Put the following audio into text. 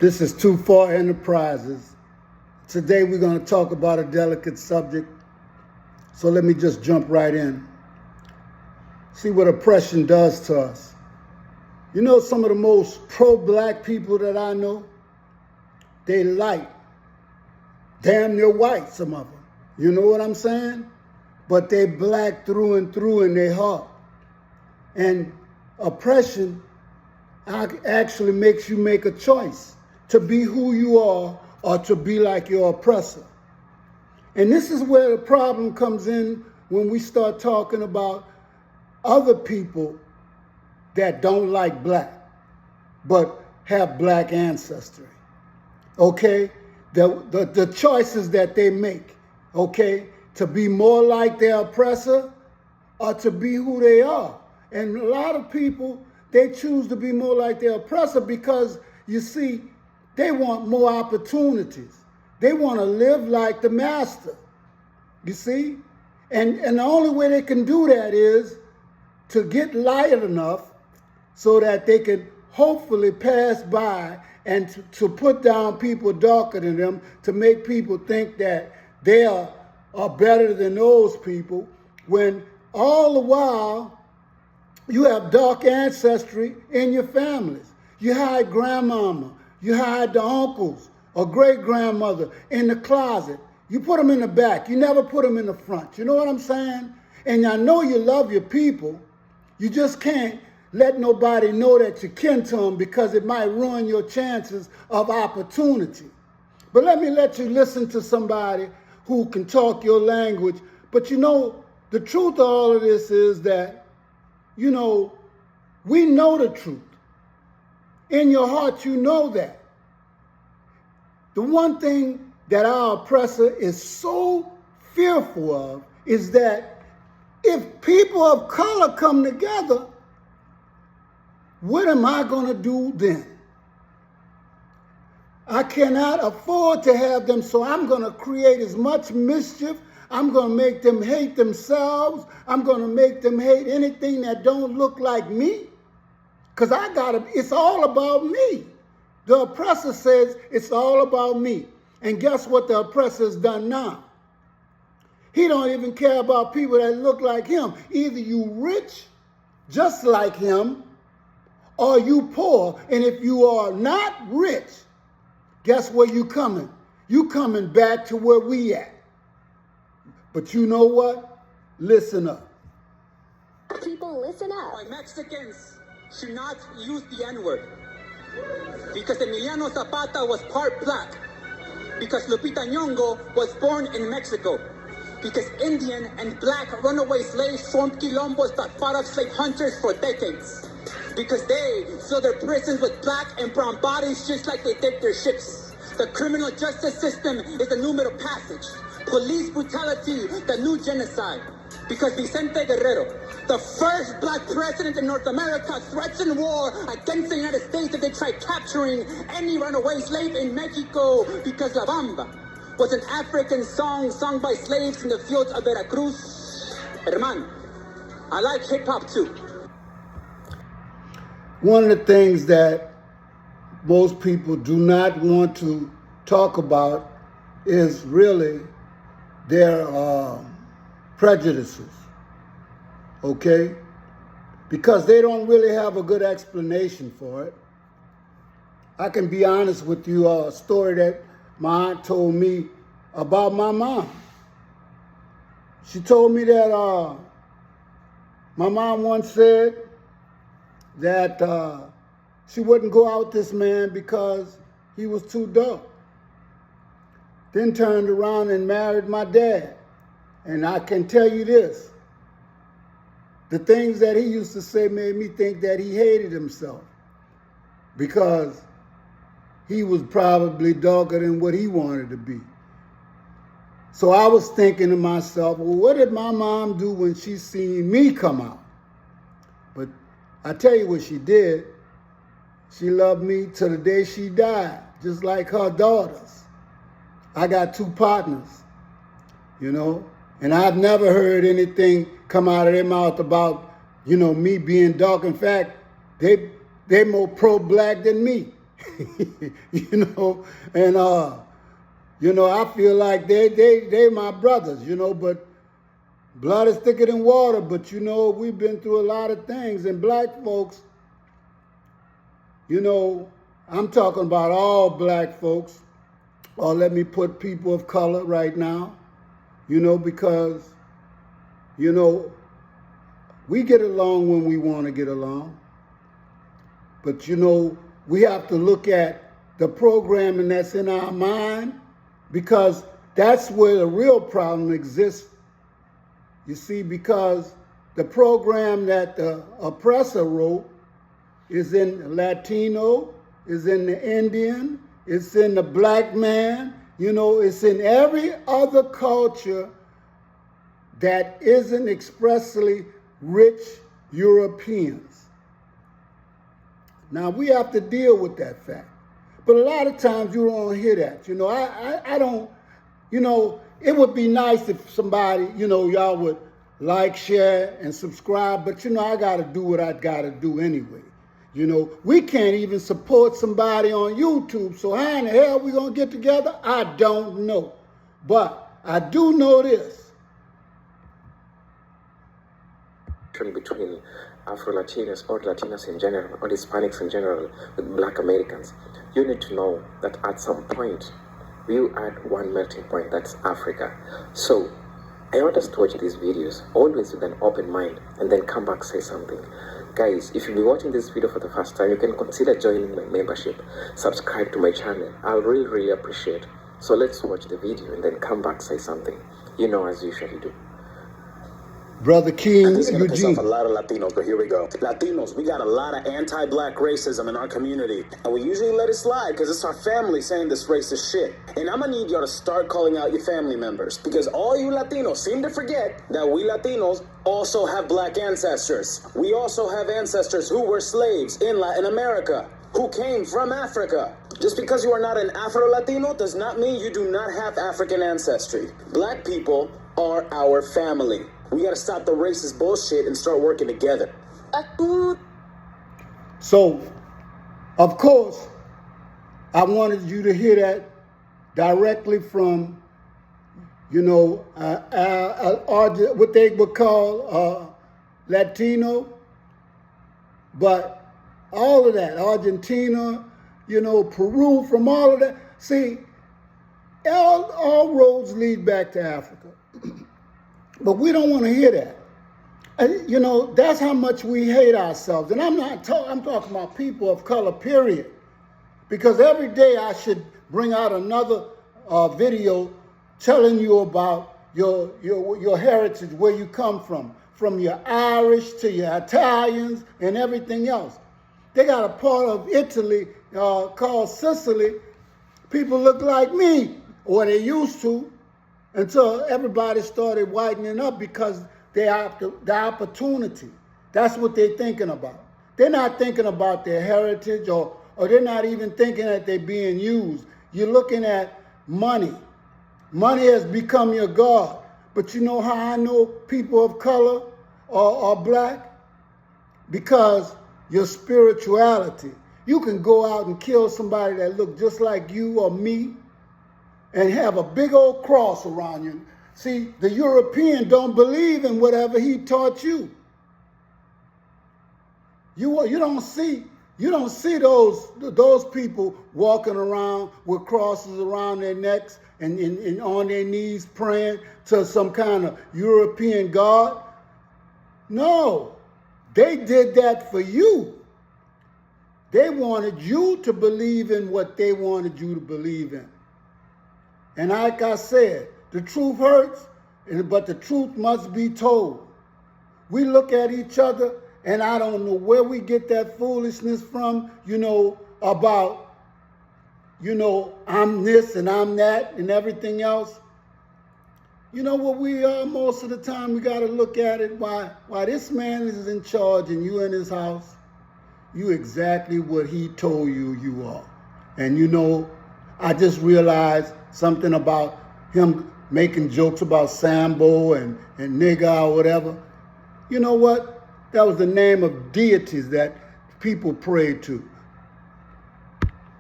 This is Too Far Enterprises. Today we're going to talk about a delicate subject. So let me just jump right in. See what oppression does to us. You know, some of the most pro-black people that I know, they light, damn near white, some of them. You know what I'm saying? But they black through and through in their heart. And oppression actually makes you make a choice to be who you are or to be like your oppressor. And this is where the problem comes in when we start talking about other people that don't like black, but have black ancestry, okay? The choices that they make, okay? To be more like their oppressor or to be who they are. And a lot of people, they choose to be more like their oppressor because, you see, they want more opportunities. They want to live like the master, you see? And the only way they can do that is to get light enough so that they can hopefully pass by and to put down people darker than them, to make people think that they are better than those people, when all the while you have dark ancestry in your families. You hide grandmama, you hide the uncles or great-grandmother in the closet. You put them in the back. You never put them in the front. You know what I'm saying? And I know you love your people. You just can't let nobody know that you're kin to them because it might ruin your chances of opportunity. But let me let you listen to somebody who can talk your language. But you know, the truth of all of this is that, you know, we know the truth. In your heart, you know that. The one thing that our oppressor is so fearful of is that if people of color come together, what am I going to do then? I cannot afford to have them, so I'm going to create as much mischief. I'm going to make them hate themselves. I'm going to make them hate anything that don't look like me. Because it's all about me. The oppressor says it's all about me. And guess what the oppressor has done now? He don't even care about people that look like him. Either you rich, just like him, or you poor. And if you are not rich, guess where you coming? You coming back to where we at. But you know what? Listen up. People, listen up. Why Mexicans should not use the N-word. Because Emiliano Zapata was part black. Because Lupita Nyong'o was born in Mexico. Because Indian and black runaway slaves formed quilombos that fought off slave hunters for decades. Because they fill their prisons with black and brown bodies just like they did their ships. The criminal justice system is the new middle passage. Police brutality, the new genocide. Because Vicente Guerrero, the first black president in North America, threatened war against the United States if they tried capturing any runaway slave in Mexico. Because La Bamba was an African song sung by slaves in the fields of Veracruz. Herman, I like hip hop too. One of the things that most people do not want to talk about is really their prejudices, okay? Because they don't really have a good explanation for it. I can be honest with you, a story that my aunt told me about my mom. She told me that my mom once said that she wouldn't go out with this man because he was too dark. Then turned around and married my dad. And I can tell you this, the things that he used to say made me think that he hated himself because he was probably darker than what he wanted to be. So I was thinking to myself, well, what did my mom do when she seen me come out? But I tell you what she did. She loved me till the day she died, just like her daughters. I got two partners, you know, and I've never heard anything come out of their mouth about, you know, me being dark. In fact, they more pro-black than me. you know, and you know, I feel like they my brothers, you know, but blood is thicker than water. But you know, we've been through a lot of things, and black folks, you know, I'm talking about all black folks, or let me put people of color right now, you know, because, you know, we get along when we want to get along. But, you know, we have to look at the programming that's in our mind, because that's where the real problem exists. You see, because the program that the oppressor wrote is in Latino, is in the Indian, it's in the black man, you know, it's in every other culture that isn't expressly rich Europeans. Now, we have to deal with that fact. But a lot of times you don't hear that. You know, I don't, you know, it would be nice if somebody, you know, y'all would like, share, and subscribe. But, you know, I got to do what I got to do anyway. You know, we can't even support somebody on YouTube. So how in the hell we going to get together? I don't know. But I do know this. Between Afro-Latinos or Latinos in general or Hispanics in general with Black Americans, you need to know that at some point we are at one melting point, that's Africa. So I want us to watch these videos always with an open mind and then come back, say something. Guys, if you'll be watching this video for the first time, you can consider joining my membership, subscribe to my channel. I'll really appreciate. So let's watch the video and then come back, say something, you know, as you usually do. Brother King, This is going to piss Eugene. off a lot of Latinos, but here we go. Latinos, we got a lot of anti-black racism in our community, and we usually let it slide because it's our family saying this racist shit. And I'm going to need y'all to start calling out your family members, because all you Latinos seem to forget that we Latinos also have black ancestors. We also have ancestors who were slaves in Latin America, who came from Africa. Just because you are not an Afro-Latino does not mean you do not have African ancestry. Black people are our family. We gotta stop the racist bullshit and start working together. So, of course, I wanted you to hear that directly from, you know, what they would call Latino. But all of that, Argentina, you know, Peru, from all of that. See, all roads lead back to Africa. But we don't want to hear that. And, you know, that's how much we hate ourselves. And I'm talking about people of color, period. Because every day I should bring out another video telling you about your heritage, where you come from your Irish to your Italians and everything else. They got a part of Italy called Sicily. People look like me, or they used to, until everybody started whitening up because they have the opportunity. That's what they're thinking about. They're not thinking about their heritage, or they're not even thinking that they're being used. You're looking at money. Money has become your God. But you know how I know people of color are black? Because your spirituality. You can go out and kill somebody that look just like you or me and have a big old cross around you. See, the European don't believe in whatever he taught you. You don't see those people walking around with crosses around their necks and on their knees praying to some kind of European God. No, they did that for you. They wanted you to believe in what they wanted you to believe in. And like I said, the truth hurts, but the truth must be told. We look at each other, and I don't know where we get that foolishness from, you know, about, you know, I'm this and I'm that and everything else. You know what we are most of the time? We got to look at it. Why this man is in charge and you in his house, you exactly what he told you you are. And you know, I just realized something about him making jokes about Sambo and nigga or whatever. You know what? That was the name of deities that people prayed to.